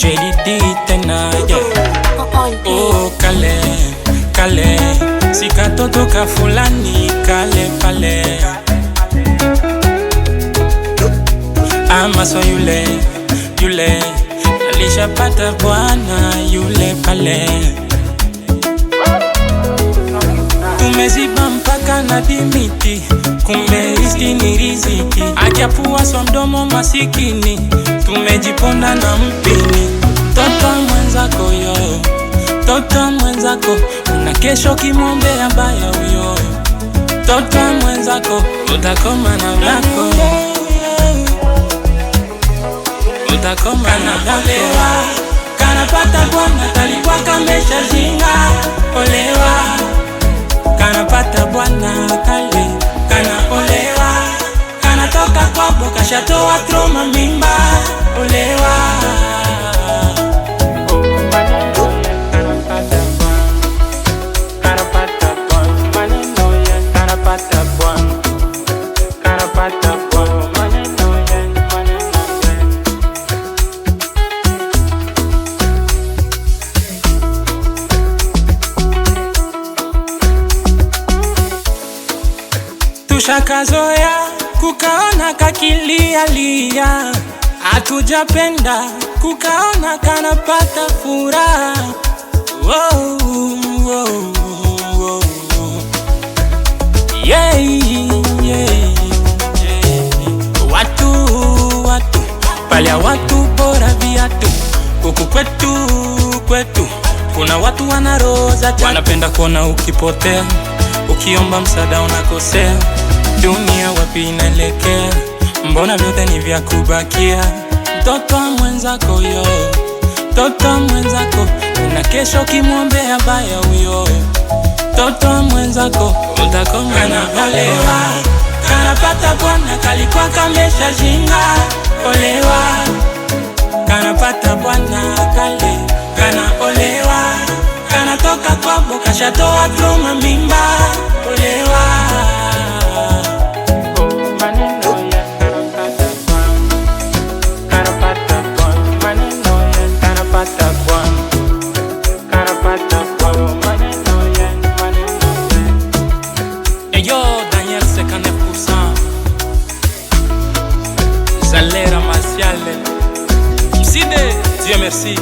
JDD tena, yeah. Oh, kale, kale, si katoto ka fulani, kale pale. Ama so yule, yule, alishapata bwana yule pale. Tumeziba mpaka na dimiti, kumbe riski ni riziki. Ajapua so mdomo masikini, tumejiponda na mpini. Toto mwenzako yo, toto mwenzako, una kesho kimwombea baya uyo. Toto mwenzako, utakoma na vyako, utakoma na vyako. Kanapata bwana kalikuwa kamesha zinga, olewa. Kanapata bwana kale, kana olewa. Kanatoka kwabo kashatoa troma mimba, olewa. Tushakazoea kukaona kakilia lia, hatujapenda kukaona kanapata furaha. Wow, wow, wow. Yeah, yeah, yeah. Watu palia watu bora viatu. Huku kwetu kuna watu wanaroza, wanapenda kuona ukipotea, ukiomba msaada unakosea. Dunia wapi inaelekea, mbona vyote ni vya kubakia. Toto mwenzako yo, toto mwenzako, una kesho kimwombea baya uyo. Toto mwenzako, utakoma na olewa. Kanapata bwana kalikuwa kamesha jinga, olewa. Kanapata bwana kale, kana olewa. Kanatoka kwabo kashatoa troma mimba, olewa. Yo, Daniel 59%, Zalera Martial, Mside, Dieu merci.